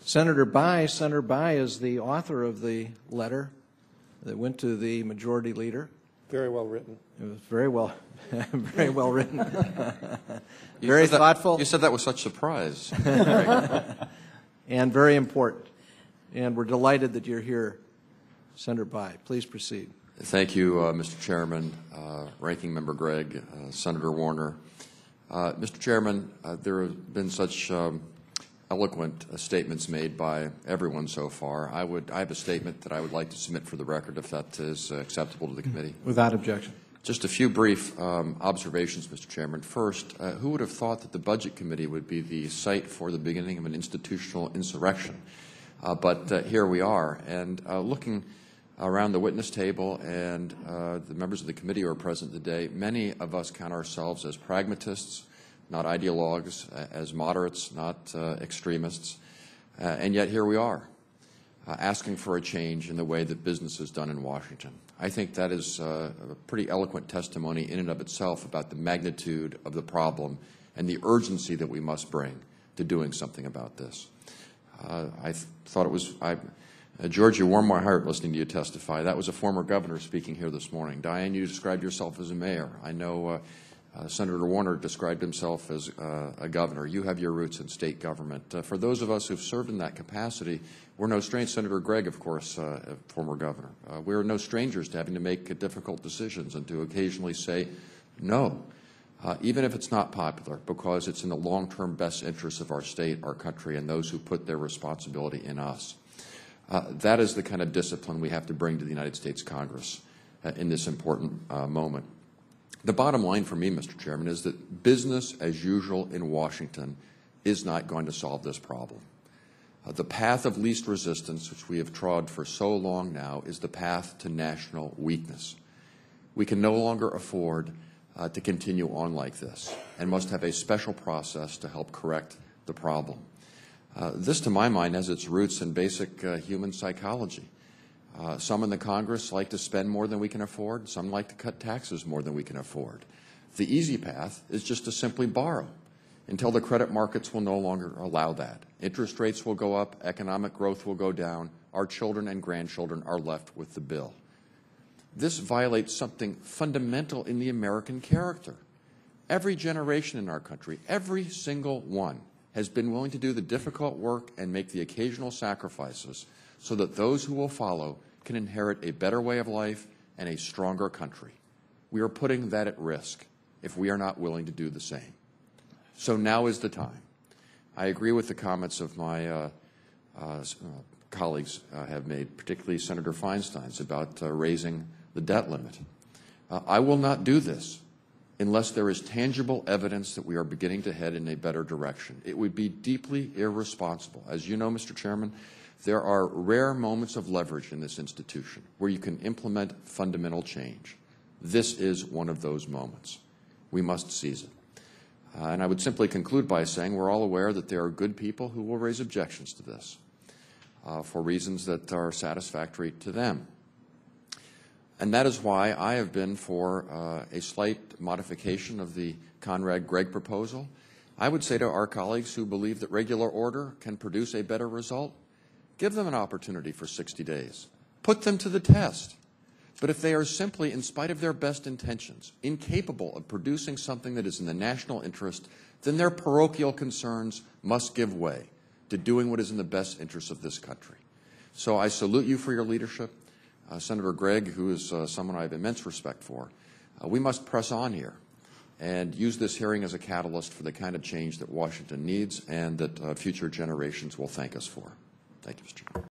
Senator Bayh is the author of the letter that went to the majority leader. Very well written. It was very well written. Very thoughtful. You said that with such surprise. And very important. And we're delighted that you're here, Senator Bayh. Please proceed. Thank you, Mr. Chairman, Ranking Member Gregg, Senator Warner. Mr. Chairman, there have been such eloquent statements made by everyone so far. I have a statement that I would like to submit for the record, if that is acceptable to the committee. Without objection. Just a few brief observations, Mr. Chairman. First, who would have thought that the Budget Committee would be the site for the beginning of an institutional insurrection? But here we are. And looking around the witness table and the members of the committee who are present today, many of us count ourselves as pragmatists, not ideologues, as moderates, not extremists. And yet here we are, asking for a change in the way that business is done in Washington. I think that is a pretty eloquent testimony in and of itself about the magnitude of the problem and the urgency that we must bring to doing something about this. I thought it was, George, you warmed my heart listening to you testify. That was a former governor speaking here this morning. Diane, you described yourself as a mayor. I know Senator Warner described himself as a governor. You have your roots in state government. For those of us who've served in that capacity, we're no strangers. Senator Gregg, of course, a former governor. We're no strangers to having to make difficult decisions and to occasionally say no, even if it's not popular, because it's in the long-term best interests of our state, our country, and those who put their responsibility in us. That is the kind of discipline we have to bring to the United States Congress in this important moment. The bottom line for me, Mr. Chairman, is that business as usual in Washington is not going to solve this problem. The path of least resistance, which we have trod for so long now, is the path to national weakness. We can no longer afford to continue on like this and must have a special process to help correct the problem. This, to my mind, has its roots in basic human psychology. Some in the Congress like to spend more than we can afford. Some like to cut taxes more than we can afford. The easy path is just to simply borrow until the credit markets will no longer allow that. Interest rates will go up, economic growth will go down, our children and grandchildren are left with the bill. This violates something fundamental in the American character. Every generation in our country, every single one, has been willing to do the difficult work and make the occasional sacrifices so that those who will follow can inherit a better way of life and a stronger country. We are putting that at risk if we are not willing to do the same. So now is the time. I agree with the comments of my colleagues have made, particularly Senator Feinstein's, about raising the debt limit. I will not do this unless there is tangible evidence that we are beginning to head in a better direction. It would be deeply irresponsible. As you know, Mr. Chairman, there are rare moments of leverage in this institution where you can implement fundamental change. This is one of those moments. We must seize it. And I would simply conclude by saying we're all aware that there are good people who will raise objections to this for reasons that are satisfactory to them. And that is why I have been for a slight modification of the Conrad-Gregg proposal. I would say to our colleagues who believe that regular order can produce a better result, give them an opportunity for 60 days. Put them to the test. But if they are simply, in spite of their best intentions, incapable of producing something that is in the national interest, then their parochial concerns must give way to doing what is in the best interest of this country. So I salute you for your leadership. Senator Gregg, who is someone I have immense respect for, we must press on here and use this hearing as a catalyst for the kind of change that Washington needs and that future generations will thank us for. Thank you, Mr. Chairman.